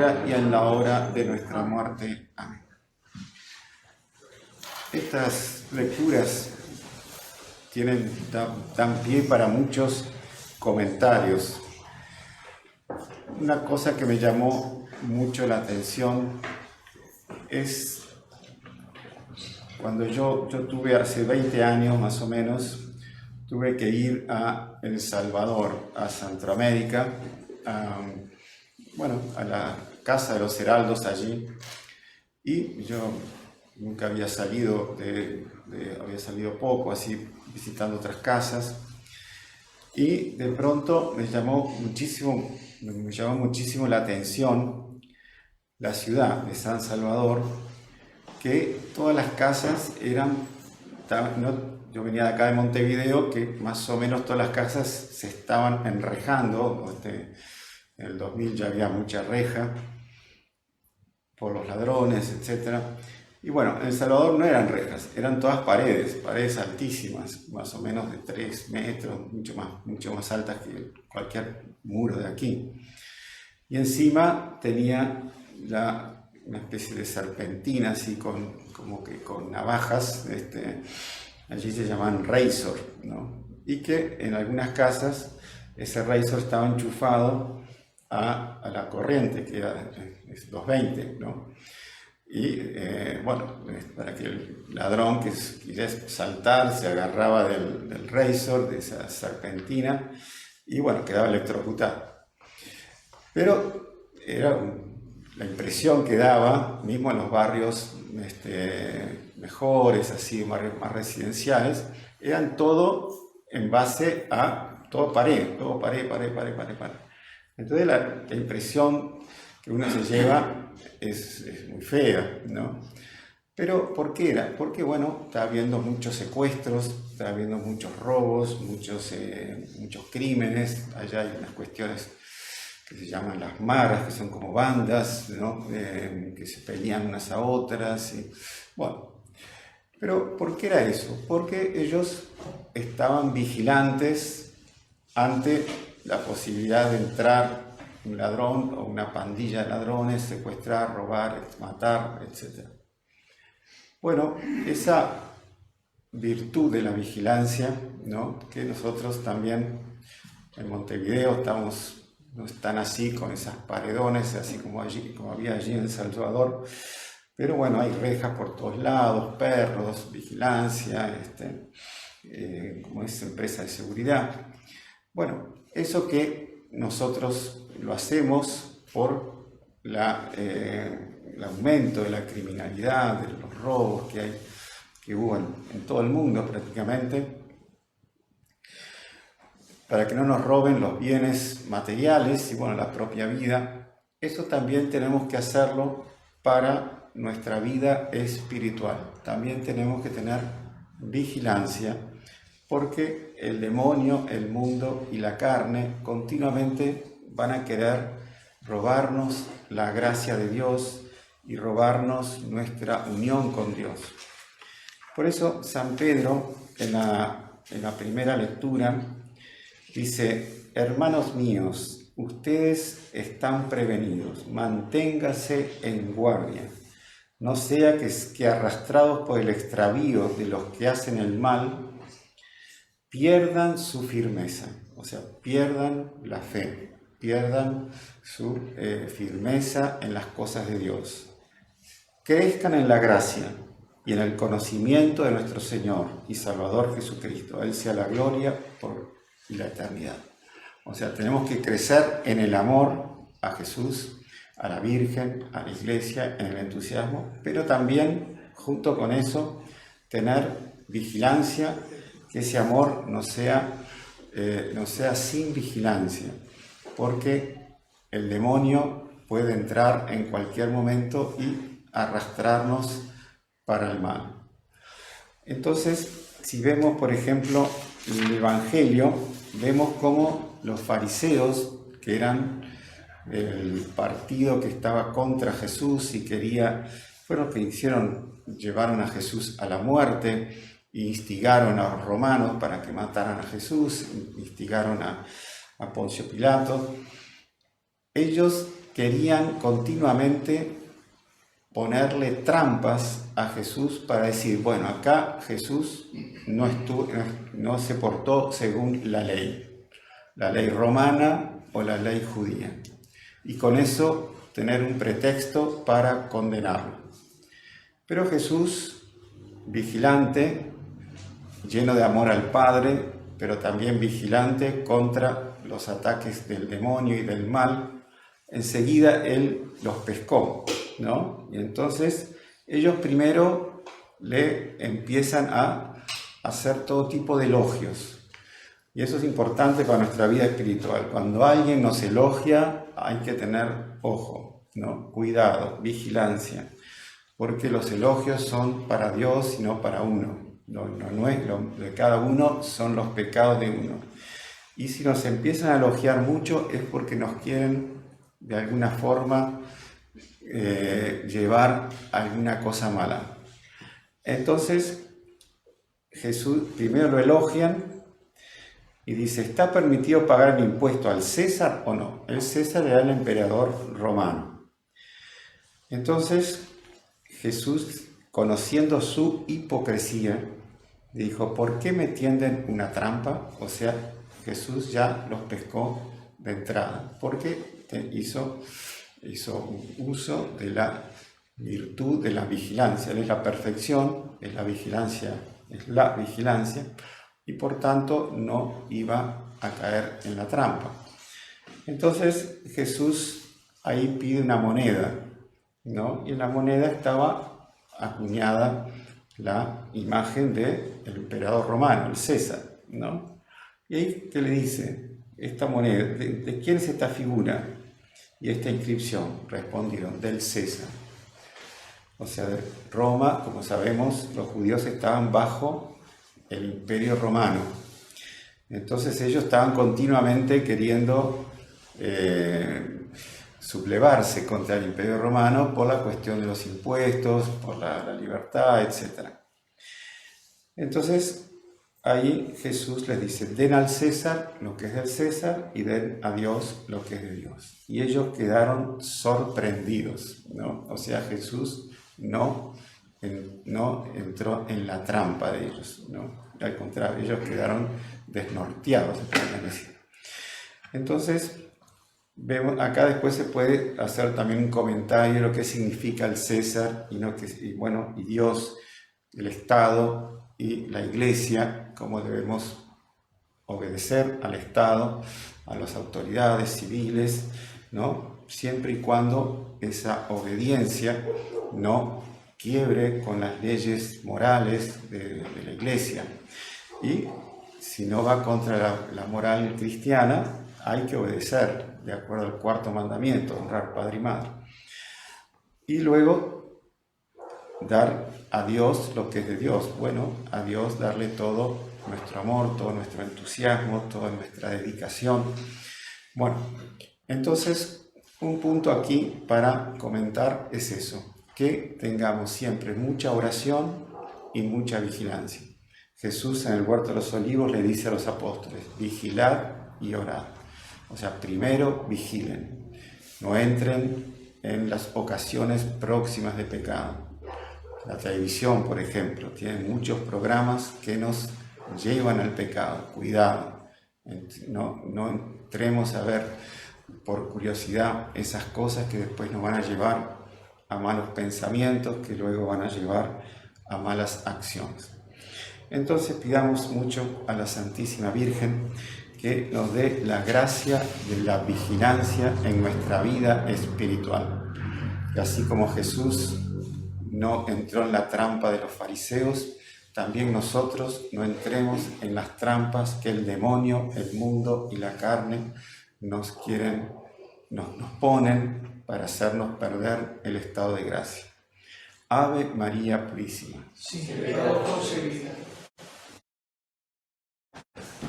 y en la hora de nuestra muerte. Amén. Estas lecturas dan pie para muchos comentarios. Una cosa que me llamó mucho la atención es cuando yo tuve hace 20 años más o menos, tuve que ir a El Salvador, a Centroamérica, a la Casa de los Heraldos allí, y yo nunca había salido, había salido poco, así visitando otras casas, y de pronto me llamó muchísimo la atención la ciudad de San Salvador, que todas las casas yo venía de acá de Montevideo, que más o menos todas las casas se estaban enrejando. En el 2000 ya había mucha reja por los ladrones, etc. Y bueno, en El Salvador no eran rejas, eran todas paredes altísimas, más o menos de 3 metros, mucho más altas que cualquier muro de aquí. Y encima tenía una especie de serpentina, así como que con navajas, allí se llaman razor, ¿no? Y que en algunas casas ese razor estaba enchufado a la corriente, que era 220, ¿no? Y para que el ladrón que quisiera saltar se agarraba del razor, de esa serpentina, y bueno, quedaba electrocutado. Pero era la impresión que daba, mismo en los barrios mejores, así, más residenciales, eran todo en base a todo pared. Entonces la impresión que uno se lleva es muy fea, ¿no? Pero ¿por qué era? Porque, bueno, está habiendo muchos secuestros, está habiendo muchos robos, muchos crímenes. Allá hay unas cuestiones que se llaman las maras, que son como bandas, ¿no? Que se pelean unas a otras. Bueno, pero ¿por qué era eso? Porque ellos estaban vigilantes ante la posibilidad de entrar un ladrón o una pandilla de ladrones, secuestrar, robar, matar, etc. Bueno, esa virtud de la vigilancia, ¿no? Que nosotros también en Montevideo no están así con esas paredones, así como había allí en El Salvador, pero bueno, hay rejas por todos lados, perros, vigilancia, como es empresa de seguridad. Bueno, eso que nosotros lo hacemos por el aumento de la criminalidad, de los robos que hubo en todo el mundo prácticamente, para que no nos roben los bienes materiales y bueno, la propia vida. Eso también tenemos que hacerlo para nuestra vida espiritual. También tenemos que tener vigilancia, porque el demonio, el mundo y la carne continuamente van a querer robarnos la gracia de Dios y robarnos nuestra unión con Dios. Por eso San Pedro, en la primera lectura, dice: hermanos míos, ustedes están prevenidos, manténgase en guardia, no sea que arrastrados por el extravío de los que hacen el mal, pierdan su firmeza, o sea, pierdan la fe, pierdan su firmeza en las cosas de Dios. Crezcan en la gracia y en el conocimiento de nuestro Señor y Salvador Jesucristo. A Él sea la gloria y la eternidad. O sea, tenemos que crecer en el amor a Jesús, a la Virgen, a la Iglesia, en el entusiasmo, pero también, junto con eso, tener vigilancia, que ese amor no sea sin vigilancia, porque el demonio puede entrar en cualquier momento y arrastrarnos para el mal. Entonces, si vemos, por ejemplo, el Evangelio, vemos cómo los fariseos, que eran el partido que estaba contra Jesús y fueron los que llevaron a Jesús a la muerte, e instigaron a los romanos para que mataran a Jesús, instigaron a Poncio Pilato. Ellos querían continuamente ponerle trampas a Jesús para decir, bueno, acá Jesús no se portó según la ley romana o la ley judía. Y con eso tener un pretexto para condenarlo. Pero Jesús, vigilante, lleno de amor al Padre, pero también vigilante contra los ataques del demonio y del mal, enseguida Él los pescó, ¿no? Y entonces ellos primero le empiezan a hacer todo tipo de elogios. Y eso es importante para nuestra vida espiritual. Cuando alguien nos elogia, hay que tener ojo, ¿no? Cuidado, vigilancia, porque los elogios son para Dios y no para uno. No es lo de cada uno, son los pecados de uno. Y si nos empiezan a elogiar mucho es porque nos quieren de alguna forma llevar a alguna cosa mala. Entonces Jesús primero lo elogian y dice, ¿está permitido pagar el impuesto al César o no? El César era el emperador romano. Entonces Jesús, conociendo su hipocresía, dijo, ¿por qué me tienden una trampa? O sea, Jesús ya los pescó de entrada, porque hizo uso de la virtud de la vigilancia. Él es la perfección, es la vigilancia, y por tanto no iba a caer en la trampa. Entonces Jesús ahí pide una moneda, ¿no? Y en la moneda estaba acuñada la imagen del emperador romano, el César, ¿no? Y ahí que le dice, esta moneda, ¿de quién es esta figura y esta inscripción? Respondieron, del César. O sea, de Roma, como sabemos, los judíos estaban bajo el imperio romano. Entonces ellos estaban continuamente queriendo sublevarse contra el imperio romano por la cuestión de los impuestos, por la libertad, etc. Entonces ahí Jesús les dice, den al César lo que es del César y den a Dios lo que es de Dios. Y ellos quedaron sorprendidos, ¿no? O sea, Jesús no entró en la trampa de ellos, ¿no? Al contrario, ellos quedaron desnorteados, podrían decir. Entonces, vemos, acá después se puede hacer también un comentario de lo que significa el César y Dios, el Estado y la Iglesia, cómo debemos obedecer al Estado, a las autoridades civiles, ¿no? Siempre y cuando esa obediencia no quiebre con las leyes morales de la Iglesia. Y si no va contra la moral cristiana, hay que obedecer, de acuerdo al cuarto mandamiento, honrar padre y madre. Y luego dar a Dios lo que es de Dios. Bueno, a Dios darle todo nuestro amor, todo nuestro entusiasmo, toda nuestra dedicación. Bueno, entonces un punto aquí para comentar es eso, que tengamos siempre mucha oración y mucha vigilancia. Jesús en el Huerto de los Olivos le dice a los apóstoles, vigilad y orad. O sea, primero vigilen, no entren en las ocasiones próximas de pecado. La televisión, por ejemplo, tiene muchos programas que nos llevan al pecado. Cuidado, no entremos a ver por curiosidad esas cosas que después nos van a llevar a malos pensamientos, que luego van a llevar a malas acciones. Entonces pidamos mucho a la Santísima Virgen que nos dé la gracia de la vigilancia en nuestra vida espiritual. Y así como Jesús no entró en la trampa de los fariseos, también nosotros no entremos en las trampas que el demonio, el mundo y la carne nos ponen para hacernos perder el estado de gracia. Ave María Purísima. Sin pecado concebida.